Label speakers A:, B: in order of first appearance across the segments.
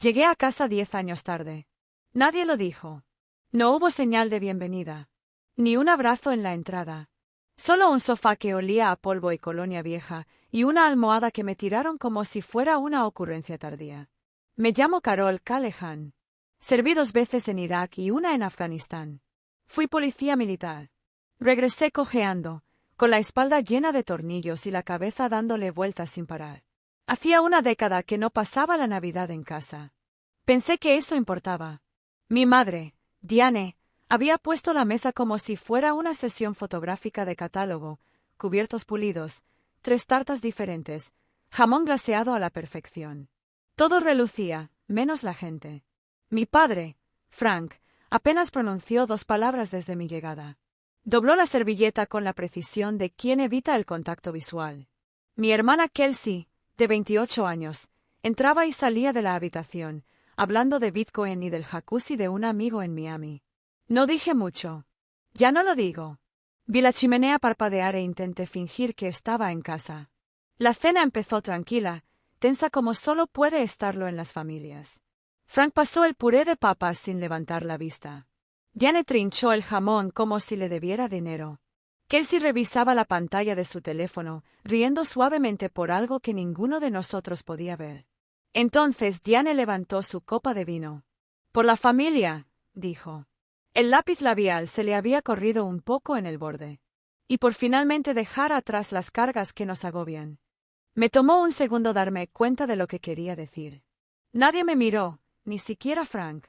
A: Llegué a casa 10 años tarde. Nadie lo dijo. No hubo señal de bienvenida. Ni un abrazo en la entrada. Solo un sofá que olía a polvo y colonia vieja, y una almohada que me tiraron como si fuera una ocurrencia tardía. Me llamo Carol Callahan. Serví 2 veces en Irak y una en Afganistán. Fui policía militar. Regresé cojeando, con la espalda llena de tornillos y la cabeza dándole vueltas sin parar. Hacía una década que no pasaba la Navidad en casa. Pensé que eso importaba. Mi madre, Diane, había puesto la mesa como si fuera una sesión fotográfica de catálogo, cubiertos pulidos, 3 tartas diferentes, jamón glaseado a la perfección. Todo relucía, menos la gente. Mi padre, Frank, apenas pronunció 2 palabras desde mi llegada. Dobló la servilleta con la precisión de quien evita el contacto visual. Mi hermana Kelsey, de 28 años, entraba y salía de la habitación, hablando de Bitcoin y del jacuzzi de un amigo en Miami. No dije mucho. Ya no lo digo. Vi la chimenea parpadear e intenté fingir que estaba en casa. La cena empezó tranquila, tensa como solo puede estarlo en las familias. Frank pasó el puré de papas sin levantar la vista. Diane trinchó el jamón como si le debiera dinero. Kelsey revisaba la pantalla de su teléfono, riendo suavemente por algo que ninguno de nosotros podía ver. Entonces Diane levantó su copa de vino. «Por la familia», dijo. El lápiz labial se le había corrido un poco en el borde. «Y por finalmente dejar atrás las cargas que nos agobian». Me tomó un segundo darme cuenta de lo que quería decir. Nadie me miró, ni siquiera Frank.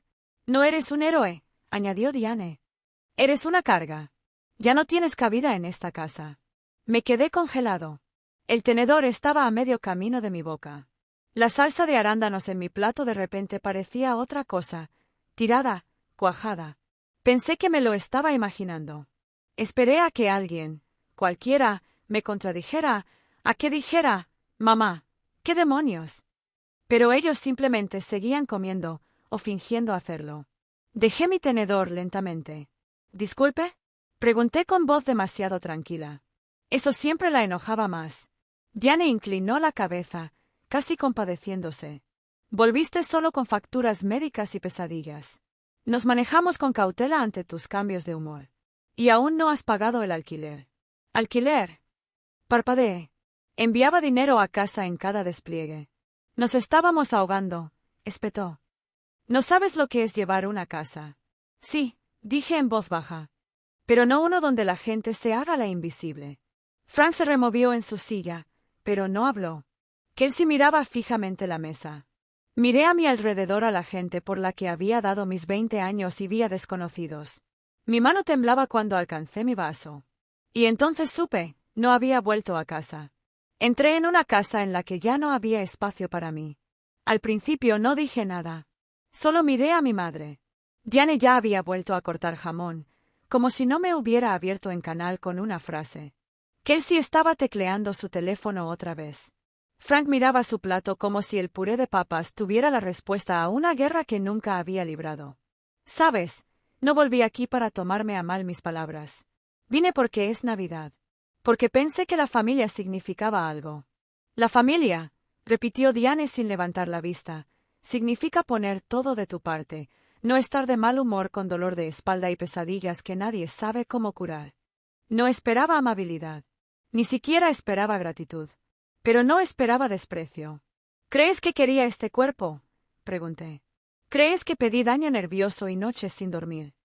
A: «No eres un héroe», añadió Diane. «Eres una carga. Ya no tienes cabida en esta casa». Me quedé congelado. El tenedor estaba a medio camino de mi boca. La salsa de arándanos en mi plato de repente parecía otra cosa, tirada, cuajada. Pensé que me lo estaba imaginando. Esperé a que alguien, cualquiera, me contradijera, a que dijera, «Mamá, ¿qué demonios?». Pero ellos simplemente seguían comiendo, o fingiendo hacerlo. Dejé mi tenedor lentamente. «¿Disculpe?», pregunté con voz demasiado tranquila. Eso siempre la enojaba más. Diane inclinó la cabeza, casi compadeciéndose. «Volviste solo con facturas médicas y pesadillas. Nos manejamos con cautela ante tus cambios de humor. Y aún no has pagado el alquiler». «¿Alquiler?». Parpadeé. Enviaba dinero a casa en cada despliegue. «Nos estábamos ahogando», espetó. «¿No sabes lo que es llevar una casa?». «Sí», dije en voz baja. «Pero no uno donde la gente se haga la invisible». Frank se removió en su silla, pero no habló. Kelsey miraba fijamente la mesa. Miré a mi alrededor a la gente por la que había dado mis 20 años y vi a desconocidos. Mi mano temblaba cuando alcancé mi vaso. Y entonces supe, no había vuelto a casa. Entré en una casa en la que ya no había espacio para mí. Al principio no dije nada. Solo miré a mi madre. Diane ya había vuelto a cortar jamón, como si no me hubiera abierto en canal con una frase. Kelsey estaba tecleando su teléfono otra vez. Frank miraba su plato como si el puré de papas tuviera la respuesta a una guerra que nunca había librado. «¿Sabes? No volví aquí para tomarme a mal mis palabras. Vine porque es Navidad. Porque pensé que la familia significaba algo». «La familia», repitió Diane sin levantar la vista, «significa poner todo de tu parte, no estar de mal humor con dolor de espalda y pesadillas que nadie sabe cómo curar». No esperaba amabilidad. Ni siquiera esperaba gratitud. Pero no esperaba desprecio. «¿Crees que quería este cuerpo?», pregunté. «¿Crees que pedí daño nervioso y noches sin dormir?».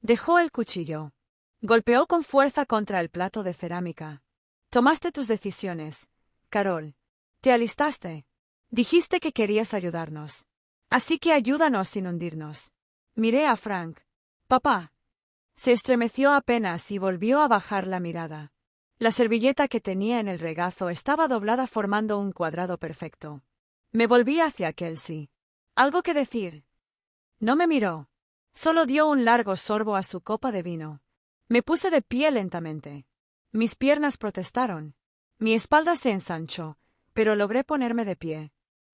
A: Dejó el cuchillo. Golpeó con fuerza contra el plato de cerámica. «Tomaste tus decisiones, Carol. Te alistaste. Dijiste que querías ayudarnos. Así que ayúdanos sin hundirnos». Miré a Frank. «Papá». Se estremeció apenas y volvió a bajar la mirada. La servilleta que tenía en el regazo estaba doblada formando un cuadrado perfecto. Me volví hacia Kelsey. «¿Algo que decir?». No me miró. Solo dio un largo sorbo a su copa de vino. Me puse de pie lentamente. Mis piernas protestaron. Mi espalda se ensanchó, pero logré ponerme de pie.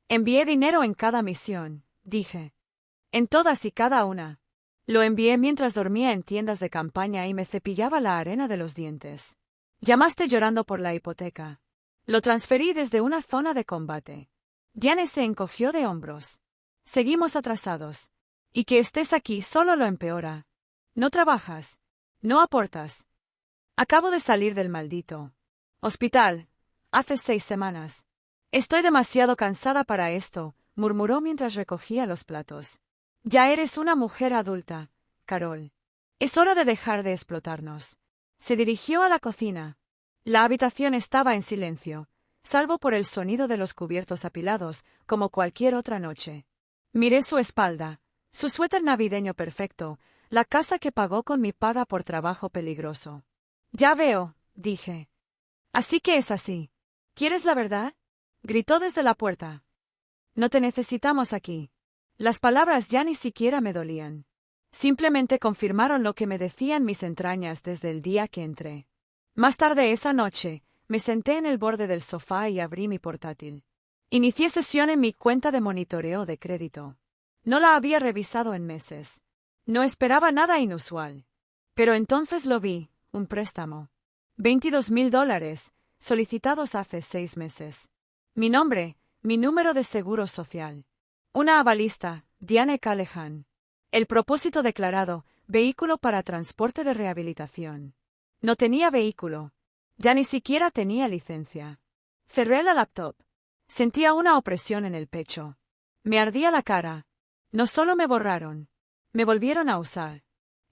A: «Envié dinero en cada misión», dije. «En todas y cada una. Lo envié mientras dormía en tiendas de campaña y me cepillaba la arena de los dientes. Llamaste llorando por la hipoteca. Lo transferí desde una zona de combate». Diane se encogió de hombros. Seguimos atrasados. Y que estés aquí solo lo empeora. No trabajas. No aportas. Acabo de salir del maldito hospital. Hace 6 semanas. Estoy demasiado cansada para esto, murmuró mientras recogía los platos. Ya eres una mujer adulta, Carol. Es hora de dejar de explotarnos. Se dirigió a la cocina. La habitación estaba en silencio, salvo por el sonido de los cubiertos apilados, como cualquier otra noche. Miré su espalda, su suéter navideño perfecto, la casa que pagó con mi paga por trabajo peligroso. Ya veo, dije. Así que es así. ¿Quieres la verdad? Gritó desde la puerta. No te necesitamos aquí. Las palabras ya ni siquiera me dolían. Simplemente confirmaron lo que me decían mis entrañas desde el día que entré. Más tarde esa noche, me senté en el borde del sofá y abrí mi portátil. Inicié sesión en mi cuenta de monitoreo de crédito. No la había revisado en meses. No esperaba nada inusual. Pero entonces lo vi, un préstamo. $22,000, solicitados hace 6 meses. Mi nombre, mi número de seguro social. Una avalista, Diane Callahan. El propósito declarado, vehículo para transporte de rehabilitación. No tenía vehículo. Ya ni siquiera tenía licencia. Cerré la laptop. Sentía una opresión en el pecho. Me ardía la cara. No solo me borraron. Me volvieron a usar.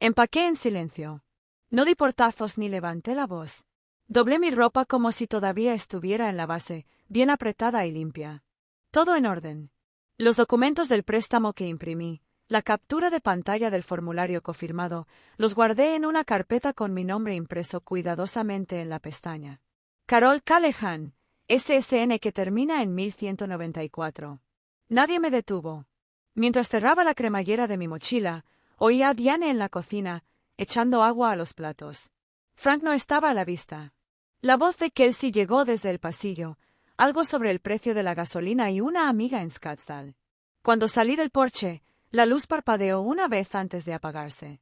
A: Empaqué en silencio. No di portazos ni levanté la voz. Doblé mi ropa como si todavía estuviera en la base, bien apretada y limpia. Todo en orden. Los documentos del préstamo que imprimí, la captura de pantalla del formulario cofirmado, los guardé en una carpeta con mi nombre impreso cuidadosamente en la pestaña. Carol Callahan, SSN que termina en 1194. Nadie me detuvo. Mientras cerraba la cremallera de mi mochila, oía a Diane en la cocina, echando agua a los platos. Frank no estaba a la vista. La voz de Kelsey llegó desde el pasillo, algo sobre el precio de la gasolina y una amiga en Scottsdale. Cuando salí del porche, la luz parpadeó una vez antes de apagarse.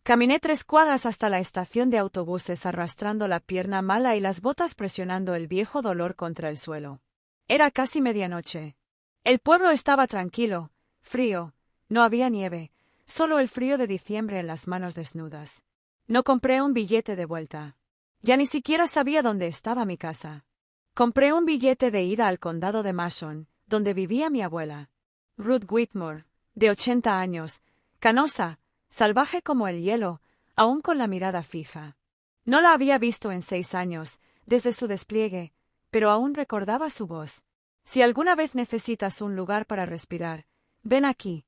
A: Caminé 3 cuadras hasta la estación de autobuses arrastrando la pierna mala y las botas presionando el viejo dolor contra el suelo. Era casi medianoche. El pueblo estaba tranquilo, frío, no había nieve, solo el frío de diciembre en las manos desnudas. No compré un billete de vuelta. Ya ni siquiera sabía dónde estaba mi casa. Compré un billete de ida al condado de Mason, donde vivía mi abuela. Ruth Whitmore, de 80 años, canosa, salvaje como el hielo, aún con la mirada fija. No la había visto en 6 años, desde su despliegue, pero aún recordaba su voz. Si alguna vez necesitas un lugar para respirar, ven aquí.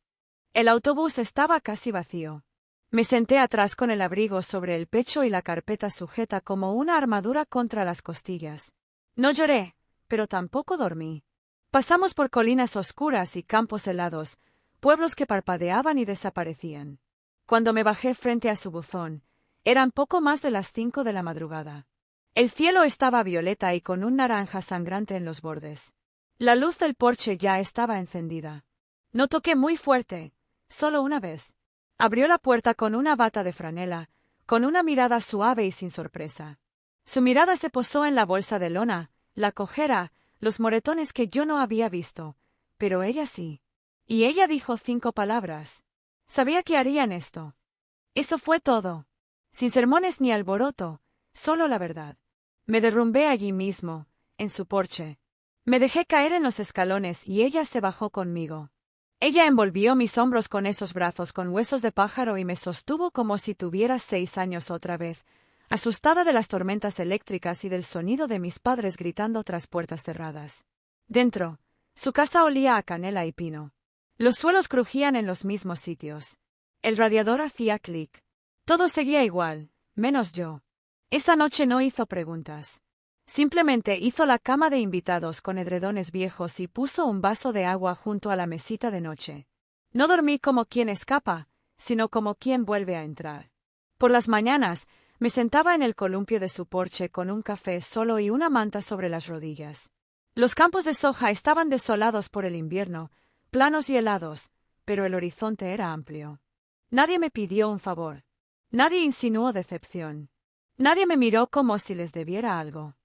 A: El autobús estaba casi vacío. Me senté atrás con el abrigo sobre el pecho y la carpeta sujeta como una armadura contra las costillas. No lloré, pero tampoco dormí. Pasamos por colinas oscuras y campos helados, pueblos que parpadeaban y desaparecían. Cuando me bajé frente a su buzón, eran poco más de las 5 de la madrugada. El cielo estaba violeta y con un naranja sangrante en los bordes. La luz del porche ya estaba encendida. No toqué muy fuerte, solo una vez. Abrió la puerta con una bata de franela, con una mirada suave y sin sorpresa. Su mirada se posó en la bolsa de lona, la cojera, los moretones que yo no había visto, pero ella sí. Y ella dijo 5 palabras. Sabía que harían esto. Eso fue todo. Sin sermones ni alboroto, solo la verdad. Me derrumbé allí mismo, en su porche. Me dejé caer en los escalones y ella se bajó conmigo. Ella envolvió mis hombros con esos brazos con huesos de pájaro y me sostuvo como si tuviera 6 años otra vez, asustada de las tormentas eléctricas y del sonido de mis padres gritando tras puertas cerradas. Dentro, su casa olía a canela y pino. Los suelos crujían en los mismos sitios. El radiador hacía clic. Todo seguía igual, menos yo. Esa noche no hizo preguntas. Simplemente hizo la cama de invitados con edredones viejos y puso un vaso de agua junto a la mesita de noche. No dormí como quien escapa, sino como quien vuelve a entrar. Por las mañanas, me sentaba en el columpio de su porche con un café solo y una manta sobre las rodillas. Los campos de soja estaban desolados por el invierno, planos y helados, pero el horizonte era amplio. Nadie me pidió un favor. Nadie insinuó decepción. Nadie me miró como si les debiera algo.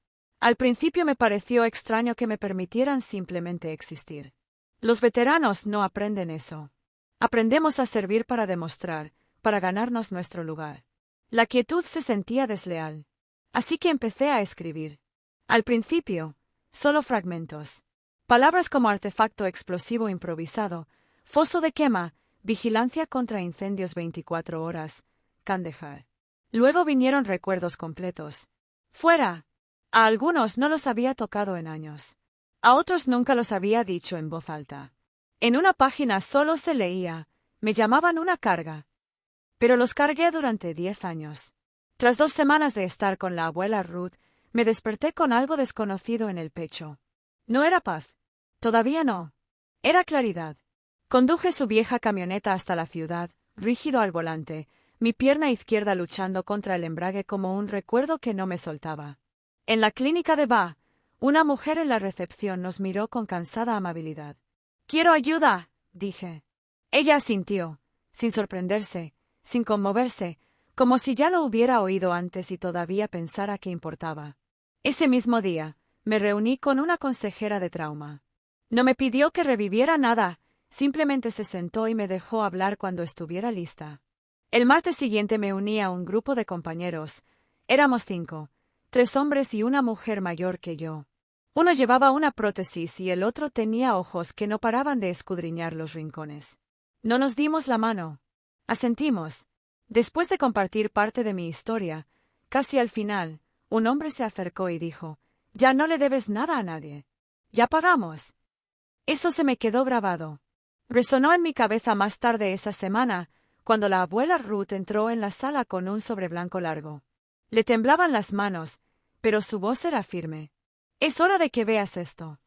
A: Al principio me pareció extraño que me permitieran simplemente existir. Los veteranos no aprenden eso. Aprendemos a servir para demostrar, para ganarnos nuestro lugar. La quietud se sentía desleal. Así que empecé a escribir. Al principio, solo fragmentos. Palabras como artefacto explosivo improvisado, foso de quema, vigilancia contra incendios 24 horas, Kandahar. Luego vinieron recuerdos completos. ¡Fuera! A algunos no los había tocado en años. A otros nunca los había dicho en voz alta. En una página solo se leía, me llamaban una carga. Pero los cargué durante 10 años. Tras 2 semanas de estar con la abuela Ruth, me desperté con algo desconocido en el pecho. No era paz. Todavía no. Era claridad. Conduje su vieja camioneta hasta la ciudad, rígido al volante, mi pierna izquierda luchando contra el embrague como un recuerdo que no me soltaba. En la clínica de Ba, una mujer en la recepción nos miró con cansada amabilidad. «¡Quiero ayuda!», dije. Ella asintió, sin sorprenderse, sin conmoverse, como si ya lo hubiera oído antes y todavía pensara que importaba. Ese mismo día, me reuní con una consejera de trauma. No me pidió que reviviera nada, simplemente se sentó y me dejó hablar cuando estuviera lista. El martes siguiente me uní a un grupo de compañeros. Éramos 5, 3 hombres y una mujer mayor que yo. Uno llevaba una prótesis y el otro tenía ojos que no paraban de escudriñar los rincones. No nos dimos la mano. Asentimos. Después de compartir parte de mi historia, casi al final, un hombre se acercó y dijo, «Ya no le debes nada a nadie. Ya pagamos». Eso se me quedó grabado. Resonó en mi cabeza más tarde esa semana, cuando la abuela Ruth entró en la sala con un sobre blanco largo. Le temblaban las manos, pero su voz era firme. «Es hora de que veas esto».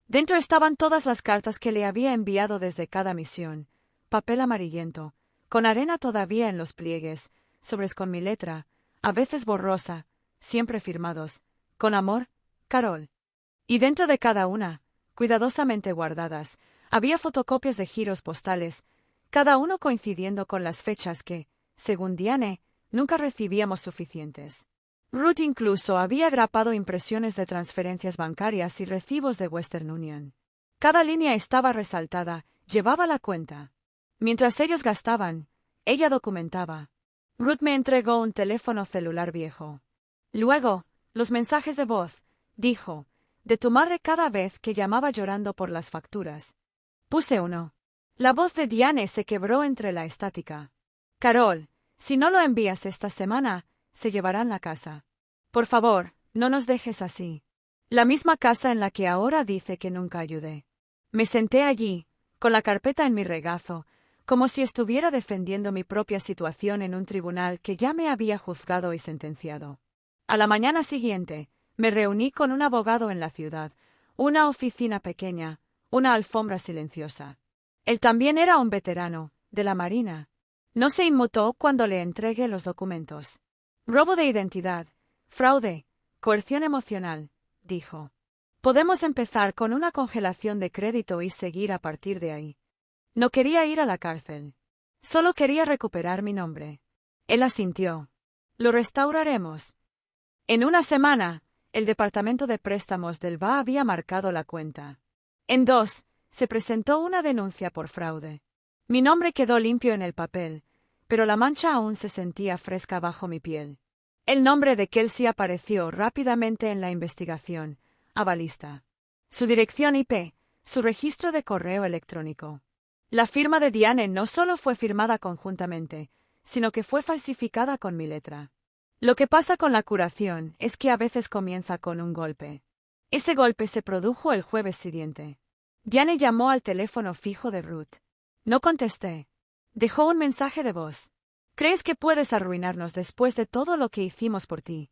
A: Dentro estaban todas las cartas que le había enviado desde cada misión, papel amarillento, con arena todavía en los pliegues, sobres con mi letra, a veces borrosa, siempre firmados, con amor, Carol. Y dentro de cada una, cuidadosamente guardadas, había fotocopias de giros postales, cada uno coincidiendo con las fechas que, según Diane, nunca recibíamos suficientes. Ruth incluso había grapado impresiones de transferencias bancarias y recibos de Western Union. Cada línea estaba resaltada, llevaba la cuenta. Mientras ellos gastaban, ella documentaba. Ruth me entregó un teléfono celular viejo. Luego, los mensajes de voz, dijo, de tu madre cada vez que llamaba llorando por las facturas. Puse uno. La voz de Diane se quebró entre la estática. Carol, si no lo envías esta semana, se llevarán la casa. Por favor, no nos dejes así. La misma casa en la que ahora dice que nunca ayudé. Me senté allí, con la carpeta en mi regazo, como si estuviera defendiendo mi propia situación en un tribunal que ya me había juzgado y sentenciado. A la mañana siguiente, me reuní con un abogado en la ciudad, una oficina pequeña, una alfombra silenciosa. Él también era un veterano, de la Marina. No se inmutó cuando le entregué los documentos. Robo de identidad, fraude, coerción emocional, dijo. Podemos empezar con una congelación de crédito y seguir a partir de ahí. No quería ir a la cárcel. Solo quería recuperar mi nombre. Él asintió. Lo restauraremos. En una semana, el departamento de préstamos del BA había marcado la cuenta. En 2, se presentó una denuncia por fraude. Mi nombre quedó limpio en el papel, pero la mancha aún se sentía fresca bajo mi piel. El nombre de Kelsey apareció rápidamente en la investigación, avalista. Su dirección IP, su registro de correo electrónico. La firma de Diane no solo fue firmada conjuntamente, sino que fue falsificada con mi letra. Lo que pasa con la curación es que a veces comienza con un golpe. Ese golpe se produjo el jueves siguiente. Diane llamó al teléfono fijo de Ruth. No contesté. Dejó un mensaje de voz. ¿Crees que puedes arruinarnos después de todo lo que hicimos por ti?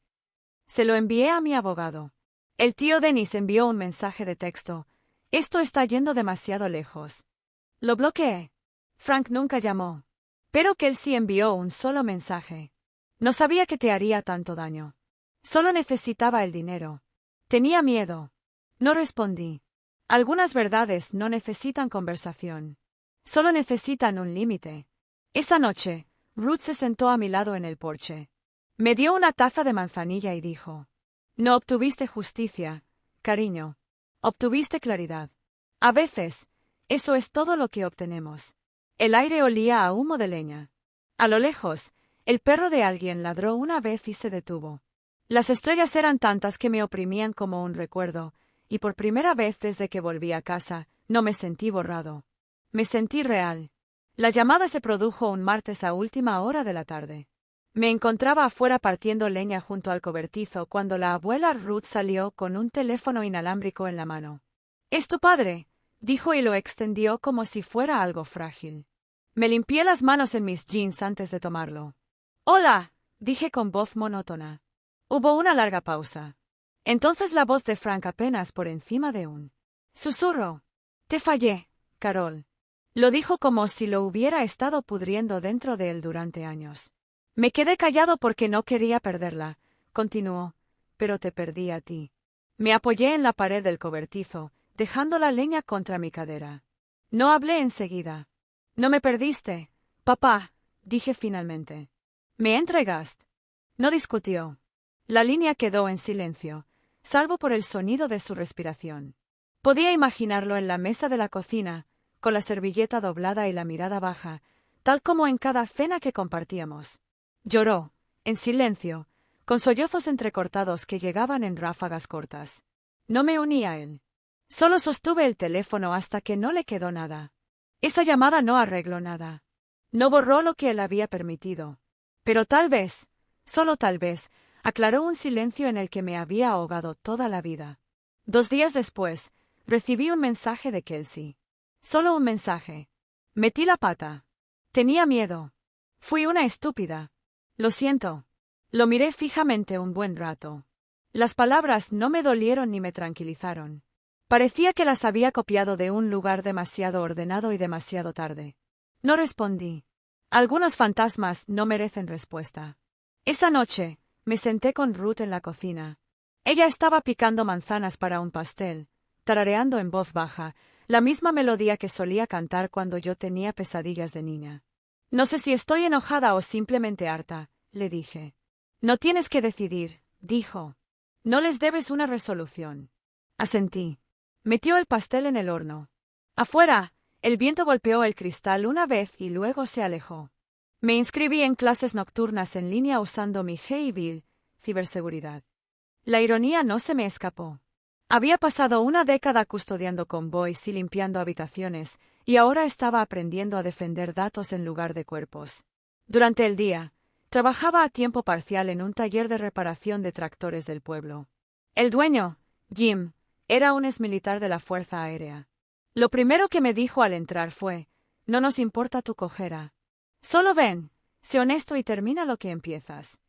A: Se lo envié a mi abogado. El tío Dennis envió un mensaje de texto. Esto está yendo demasiado lejos. Lo bloqueé. Frank nunca llamó. Pero Kelsey envió un solo mensaje. No sabía que te haría tanto daño. Solo necesitaba el dinero. Tenía miedo. No respondí. Algunas verdades no necesitan conversación. Solo necesitan un límite. Esa noche, Ruth se sentó a mi lado en el porche. Me dio una taza de manzanilla y dijo: «No obtuviste justicia, cariño. Obtuviste claridad. A veces, Eso es todo lo que obtenemos. El aire olía a humo de leña. A lo lejos, el perro de alguien ladró una vez y se detuvo. Las estrellas eran tantas que me oprimían como un recuerdo, y por primera vez desde que volví a casa, no me sentí borrado. Me sentí real. La llamada se produjo un martes a última hora de la tarde. Me encontraba afuera partiendo leña junto al cobertizo cuando la abuela Ruth salió con un teléfono inalámbrico en la mano. «¿Es tu padre?», dijo y lo extendió como si fuera algo frágil. Me limpié las manos en mis jeans antes de tomarlo. «Hola», dije con voz monótona. Hubo una larga pausa. Entonces la voz de Frank apenas por encima de un susurro. «Te fallé, Carol». Lo dijo como si lo hubiera estado pudriendo dentro de él durante años. Me quedé callado porque no quería perderla, continuó, pero te perdí a ti. Me apoyé en la pared del cobertizo, dejando la leña contra mi cadera. No hablé enseguida. «No me perdiste, papá», dije finalmente. «¿Me entregaste?». No discutió. La línea quedó en silencio, salvo por el sonido de su respiración. Podía imaginarlo en la mesa de la cocina, con la servilleta doblada y la mirada baja, tal como en cada cena que compartíamos. Lloró, en silencio, con sollozos entrecortados que llegaban en ráfagas cortas. No me uní a él. Solo sostuve el teléfono hasta que no le quedó nada. Esa llamada no arregló nada. No borró lo que él había permitido. Pero tal vez, solo tal vez, aclaró un silencio en el que me había ahogado toda la vida. 2 días después, recibí un mensaje de Kelsey. Solo un mensaje. Metí la pata. Tenía miedo. Fui una estúpida. Lo siento. Lo miré fijamente un buen rato. Las palabras no me dolieron ni me tranquilizaron. Parecía que las había copiado de un lugar demasiado ordenado y demasiado tarde. No respondí. Algunos fantasmas no merecen respuesta. Esa noche, me senté con Ruth en la cocina. Ella estaba picando manzanas para un pastel, tarareando en voz baja, la misma melodía que solía cantar cuando yo tenía pesadillas de niña. «No sé si estoy enojada o simplemente harta», le dije. «No tienes que decidir», dijo. «No les debes una resolución». Asentí. Metió el pastel en el horno. Afuera, el viento golpeó el cristal una vez y luego se alejó. Me inscribí en clases nocturnas en línea usando mi G-Bill, ciberseguridad. La ironía no se me escapó. Había pasado una década custodiando convoys y limpiando habitaciones, y ahora estaba aprendiendo a defender datos en lugar de cuerpos. Durante el día, trabajaba a tiempo parcial en un taller de reparación de tractores del pueblo. El dueño, Jim, era un exmilitar de la Fuerza Aérea. Lo primero que me dijo al entrar fue: «No nos importa tu cojera. Solo ven, sé honesto y termina lo que empiezas».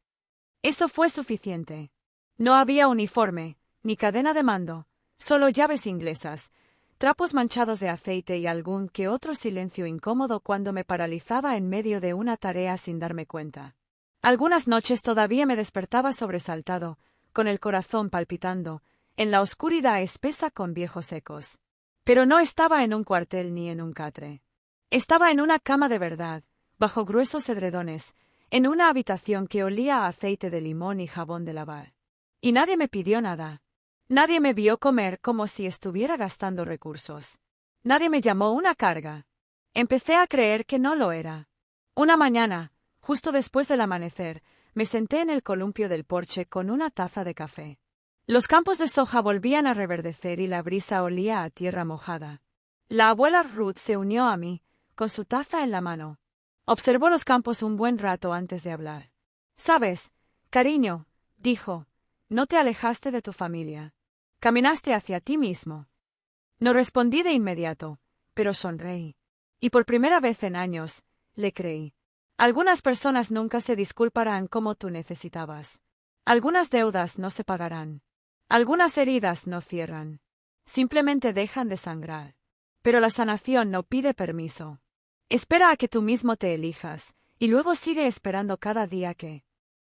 A: Eso fue suficiente. No había uniforme, ni cadena de mando, solo llaves inglesas, trapos manchados de aceite y algún que otro silencio incómodo cuando me paralizaba en medio de una tarea sin darme cuenta. Algunas noches todavía me despertaba sobresaltado, con el corazón palpitando, en la oscuridad espesa con viejos ecos. Pero no estaba en un cuartel ni en un catre. Estaba en una cama de verdad, bajo gruesos edredones, en una habitación que olía a aceite de limón y jabón de lavar. Y nadie me pidió nada. Nadie me vio comer como si estuviera gastando recursos. Nadie me llamó una carga. Empecé a creer que no lo era. Una mañana, justo después del amanecer, me senté en el columpio del porche con una taza de café. Los campos de soja volvían a reverdecer y la brisa olía a tierra mojada. La abuela Ruth se unió a mí, con su taza en la mano. Observó los campos un buen rato antes de hablar. «Sabes, cariño», dijo, «no te alejaste de tu familia. Caminaste hacia ti mismo». No respondí de inmediato, pero sonreí. Y por primera vez en años, le creí. Algunas personas nunca se disculparán como tú necesitabas. Algunas deudas no se pagarán. Algunas heridas no cierran. Simplemente dejan de sangrar. Pero la sanación no pide permiso. Espera a que tú mismo te elijas, y luego sigue esperando cada día que